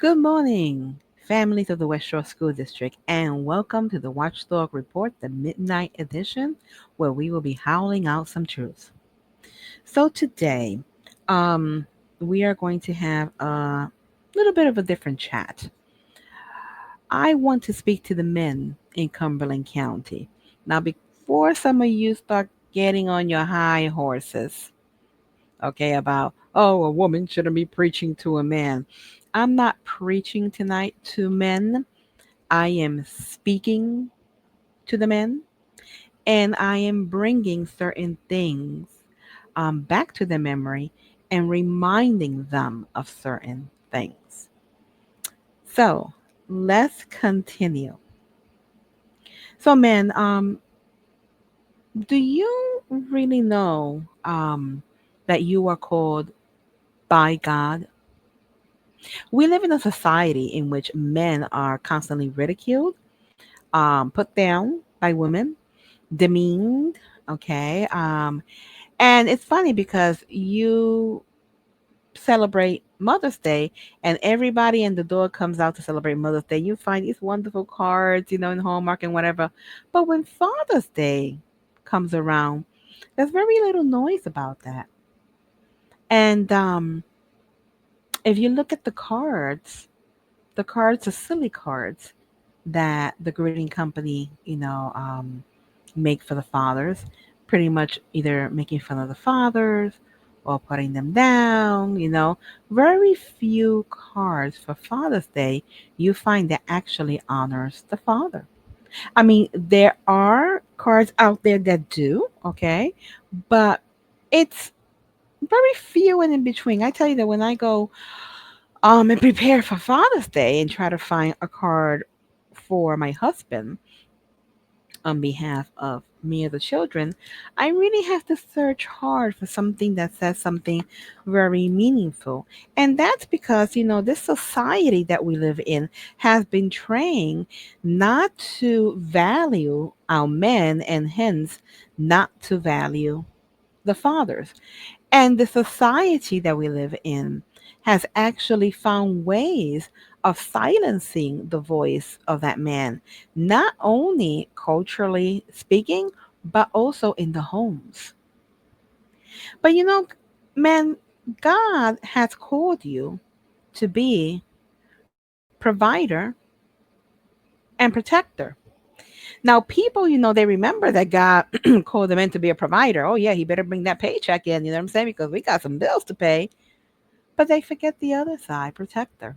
Good morning, families of the West Shore School District, and welcome to the Watchdog Report, the Midnight Edition, where we will be howling out some truths. So today, um, we are going to have a little bit of a different chat. I want to speak to the men in Cumberland County. Now, before some of you start getting on your high horses, okay, about, oh, a woman shouldn't be preaching to a man. I'm not preaching tonight to men. I am speaking to the men and I am bringing certain things back to their memory and reminding them of certain things. So let's continue. So, men, do you really know that you are called by God? We live in a society in which men are constantly ridiculed, put down by women, demeaned. Okay. And it's funny because you celebrate Mother's Day and everybody in the door comes out to celebrate Mother's Day. You find these wonderful cards, in Hallmark and whatever. But when Father's Day comes around, there's very little noise about that. And if you look at the cards are silly cards that the greeting company, make for the fathers, pretty much either making fun of the fathers or putting them down, Very few cards for Father's Day you find that actually honors the father. I mean, there are cards out there that do, okay, but it's very few and in between. I tell you that when I go and prepare for Father's Day and try to find a card for my husband, on behalf of me or the children, I really have to search hard for something that says something very meaningful. And that's because, this society that we live in has been trained not to value our men and hence not to value the fathers. And the society that we live in has actually found ways of silencing the voice of that man, not only culturally speaking, but also in the homes. But man, God has called you to be provider and protector. Now, people, they remember that God called them in to be a provider. Oh, yeah, he better bring that paycheck in, you know what I'm saying? Because we got some bills to pay. But they forget the other side, protector.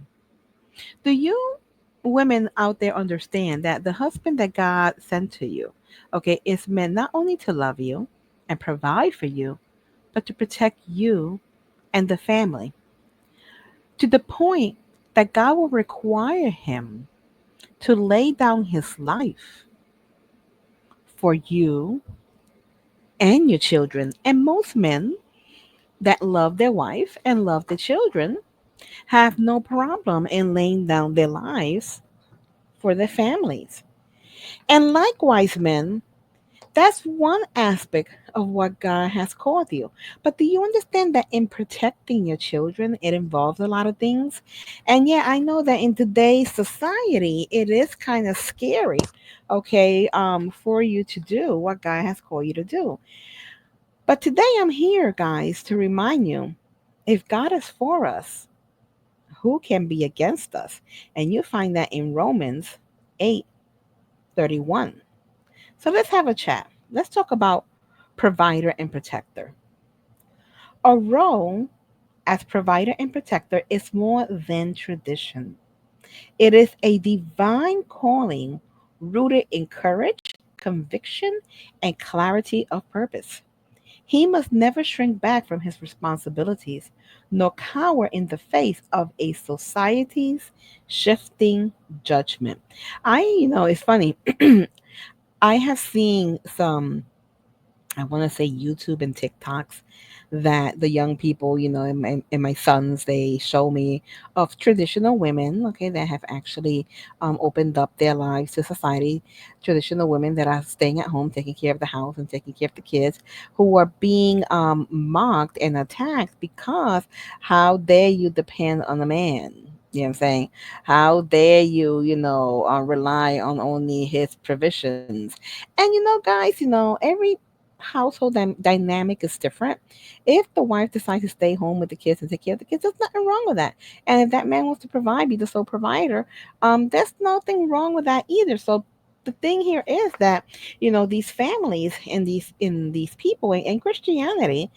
Do you women out there understand that the husband that God sent to you, okay, is meant not only to love you and provide for you, but to protect you and the family to the point that God will require him to lay down his life for you and your children. And most men that love their wife and love the children have no problem in laying down their lives for their families. And likewise, men, that's one aspect of what God has called you. But do you understand that in protecting your children, it involves a lot of things? And yeah, I know that in today's society, it is kind of scary, okay, for you to do what God has called you to do. But today I'm here, guys, to remind you if God is for us, who can be against us? And you find that in Romans 8:31. So let's have a chat. Let's talk about provider and protector. A role as provider and protector is more than tradition. It is a divine calling rooted in courage, conviction, and clarity of purpose. He must never shrink back from his responsibilities, nor cower in the face of a society's shifting judgment. It's funny. I have seen some, I want to say YouTube and TikToks that the young people, and my sons, they show me of traditional women, okay, that have actually opened up their lives to society. Traditional women that are staying at home, taking care of the house and taking care of the kids, who are being mocked and attacked because how dare you depend on a man? You know what I'm saying? How dare you, rely on only his provisions? And guys, every household dynamic is different. If the wife decides to stay home with the kids and take care of the kids, there's nothing wrong with that. And if that man wants to provide, be the sole provider, there's nothing wrong with that either. So the thing here is that these families and these people in Christianity,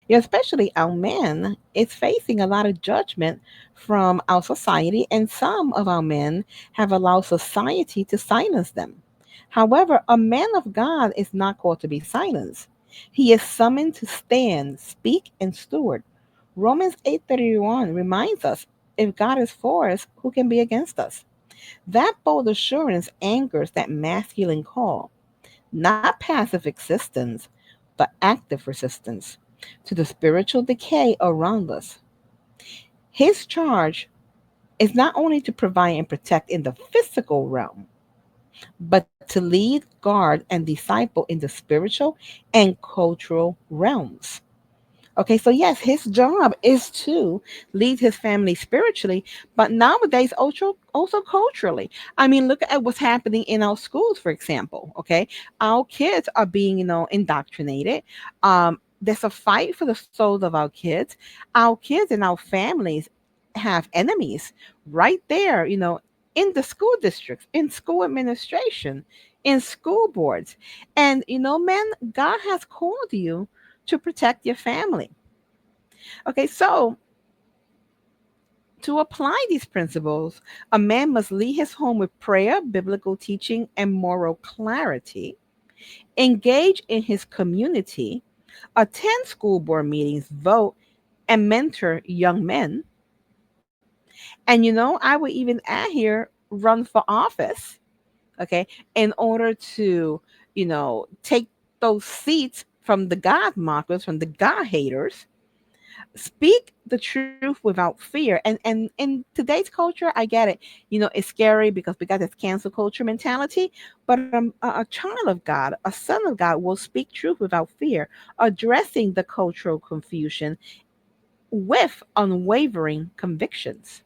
especially our men, is facing a lot of judgment from our society, and some of our men have allowed society to silence them. However, a man of God is not called to be silenced. He is summoned to stand, speak, and steward. Romans 8:31 reminds us, if God is for us, who can be against us? That bold assurance anchors that masculine call, not passive existence, but active resistance to the spiritual decay around us. His charge is not only to provide and protect in the physical realm, but to lead, guard, and disciple in the spiritual and cultural realms. Okay, so yes, his job is to lead his family spiritually, but nowadays also culturally. I mean, look at what's happening in our schools, for example. Okay, our kids are being, indoctrinated. There's a fight for the souls of our kids. Our kids and our families have enemies right there, in the school districts, in school administration, in school boards. And, man, God has called you to protect your family. Okay, so to apply these principles, a man must lead his home with prayer, biblical teaching, and moral clarity, engage in his community, attend school board meetings, vote, and mentor young men. And I would even add here run for office, okay, in order to, take those seats from the God mockers, from the God haters. Speak the truth without fear. And in today's culture, I get it. It's scary because we got this cancel culture mentality. But a child of God, a son of God, will speak truth without fear, addressing the cultural confusion with unwavering convictions.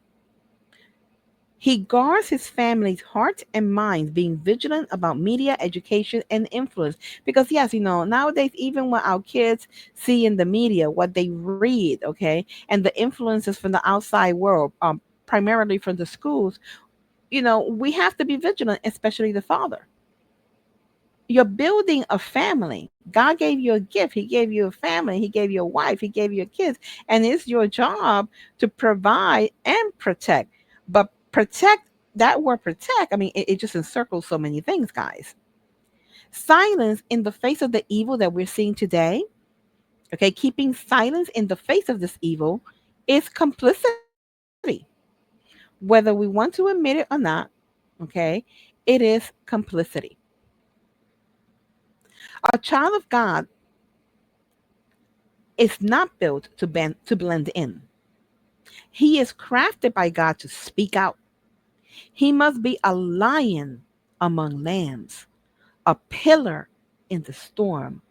He guards his family's heart and minds, being vigilant about media, education, and influence. Because, yes, nowadays, even what our kids see in the media, what they read, okay, and the influences from the outside world, primarily from the schools, we have to be vigilant, especially the father. You're building a family. God gave you a gift. He gave you a family. He gave you a wife. He gave you kids. And it's your job to provide and protect. But protect, that word protect, I mean, it just encircles so many things, guys. Silence in the face of the evil that we're seeing today, okay, keeping silence in the face of this evil is complicity. Whether we want to admit it or not, okay, it is complicity. A child of God is not built to blend in. He is crafted by God to speak out. He must be a lion among lambs, a pillar in the storm,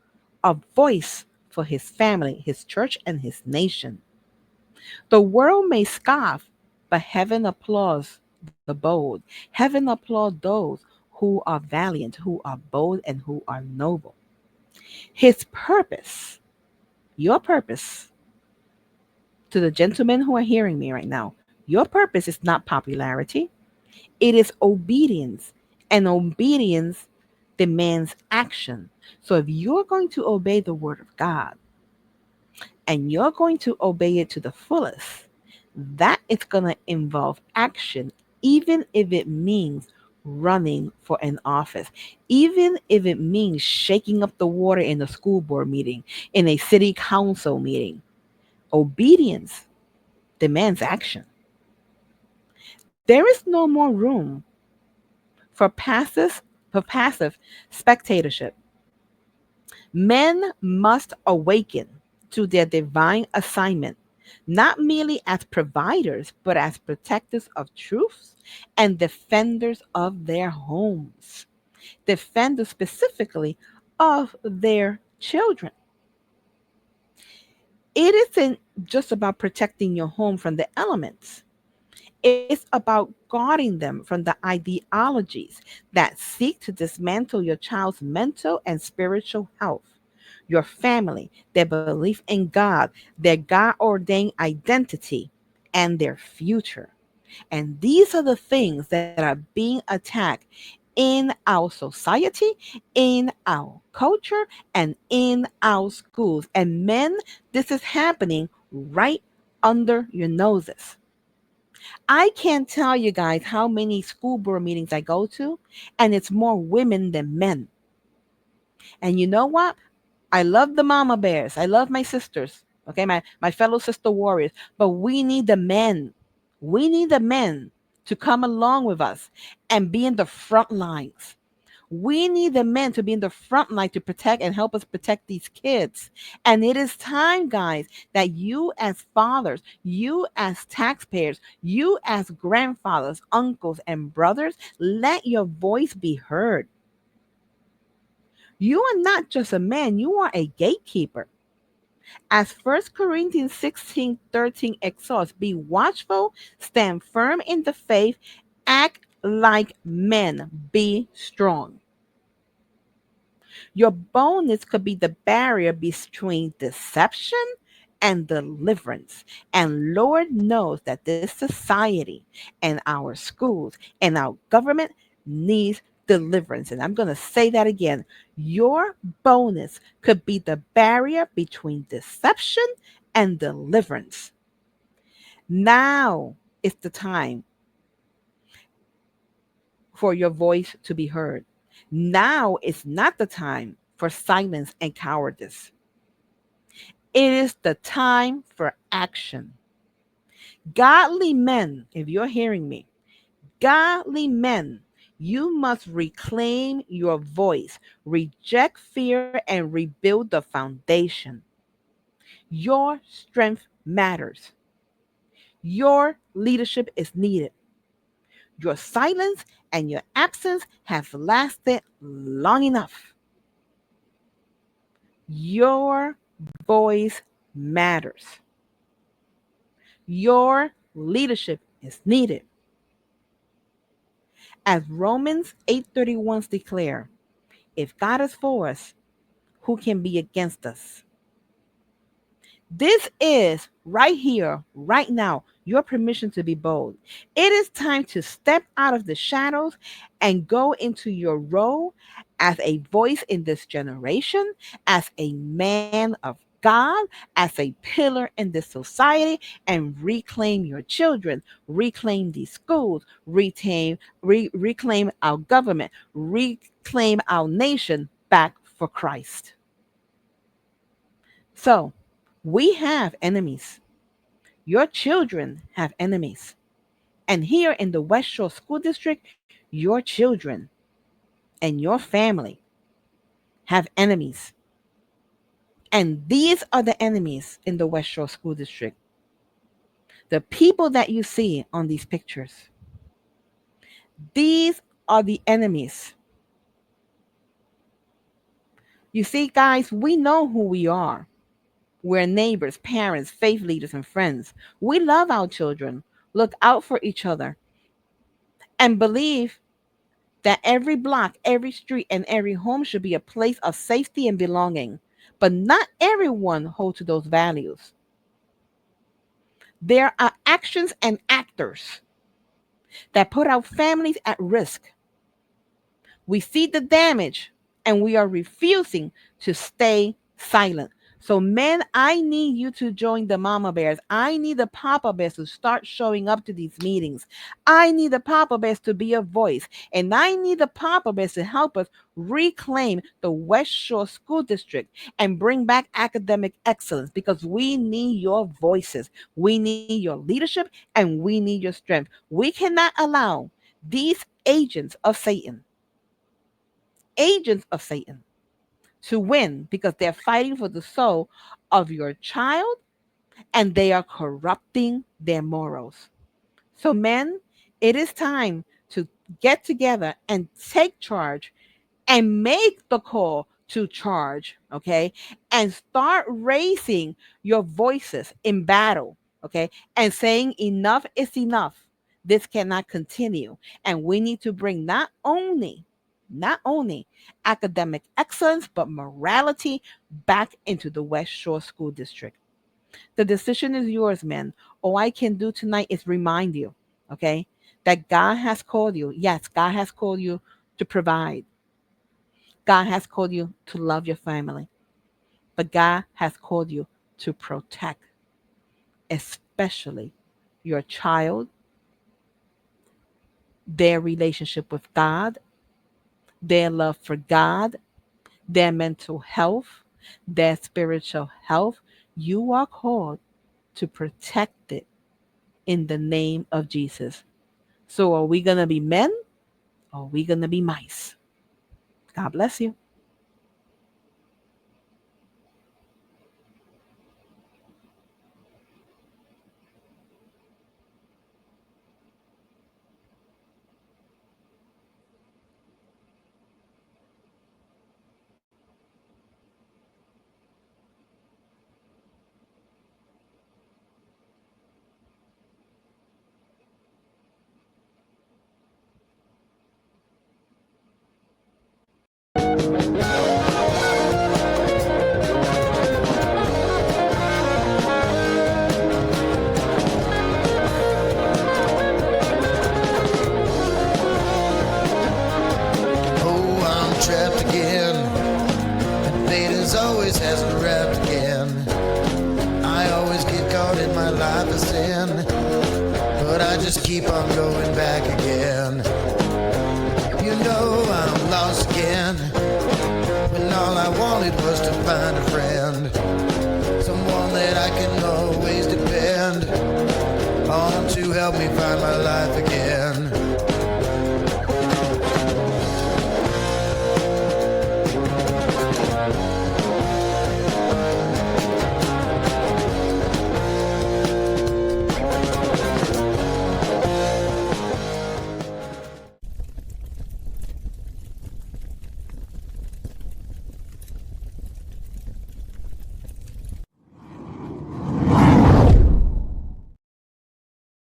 a voice for his family, his church, and his nation. The world may scoff, but heaven applauds the bold. Heaven applauds those who are valiant, who are bold, and who are noble. His purpose, your purpose, to the gentlemen who are hearing me right now, your purpose is not popularity, it is obedience. And obedience demands action. So if you're going to obey the word of God and you're going to obey it to the fullest, that is going to involve action, even if it means running for an office, even if it means shaking up the water in a school board meeting, in a city council meeting. Obedience demands action. There is no more room for passive spectatorship. Men must awaken to their divine assignment, not merely as providers, but as protectors of truths and defenders of their homes. Defenders specifically of their children. It isn't just about protecting your home from the elements. It's about guarding them from the ideologies that seek to dismantle your child's mental and spiritual health, your family, their belief in God, their God ordained identity, and their future. And these are the things that are being attacked in our society, in our culture, and in our schools. And men, this is happening right under your noses. I can't tell you guys how many school board meetings I go to, and it's more women than men. And you know what? I love the mama bears. I love my sisters, okay, my fellow sister warriors. But we need the men. We need the men to come along with us and be in the front lines. We need the men to be in the front line to protect and help us protect these kids. And it is time, guys, that you as fathers, you as taxpayers, you as grandfathers, uncles, and brothers, let your voice be heard. You are not just a man, you are a gatekeeper. As First Corinthians 16:13 exhorts, be watchful, stand firm in the faith, act like men, be strong. Your boldness could be the barrier between deception and deliverance. And Lord knows that this society and our schools and our government needs deliverance. And I'm going to say that again. Your boldness could be the barrier between deception and deliverance. Now is the time for your voice to be heard. Now is not the time for silence and cowardice. It is the time for action. Godly men, if you're hearing me, godly men, you must reclaim your voice, reject fear, and rebuild the foundation. Your strength matters. Your leadership is needed. Your silence and your absence have lasted long enough. Your voice matters. Your leadership is needed. As Romans 8:31 declare, if God is for us, who can be against us? This is right here, right now, your permission to be bold. It is time to step out of the shadows and go into your role as a voice in this generation, as a man of God, as a pillar in this society, and reclaim your children, reclaim these schools, reclaim our government, reclaim our nation back for Christ. So, we have enemies. Your children have enemies. And here in the West Shore School District, your children and your family have enemies. And these are the enemies in the West Shore School District. The people that you see on these pictures. These are the enemies. You see, guys, we know who we are. We're neighbors, parents, faith leaders, and friends. We love our children, look out for each other, and believe that every block, every street, and every home should be a place of safety and belonging. But not everyone holds to those values. There are actions and actors that put our families at risk. We see the damage and we are refusing to stay silent. So, men, I need you to join the mama bears. I need the papa bears to start showing up to these meetings. I need the papa bears to be a voice. And I need the papa bears to help us reclaim the West Shore School District and bring back academic excellence because we need your voices. We need your leadership and we need your strength. We cannot allow these agents of Satan to win because they're fighting for the soul of your child and they are corrupting their morals. So, men, it is time to get together and take charge and make the call to charge, okay? And start raising your voices in battle, okay? And saying enough is enough. This cannot continue. And we need to bring not only academic excellence, but morality back into the West Shore School District. The decision is yours, man. All I can do tonight is remind you, okay, that God has called you. Yes, God has called you to provide. God has called you to love your family. But God has called you to protect, especially your child, their relationship with God, their love for God, their mental health, their spiritual health. You are called to protect it in the name of Jesus. So, are we going to be men or are we going to be mice? God bless you. Oh, I'm trapped again, and fate as always has me wrapped again. I always get caught in my life of sin, but I just keep on going back again. You know I'm lost again, when all I wanted was to find a friend, someone that I can always depend on to help me find my life again.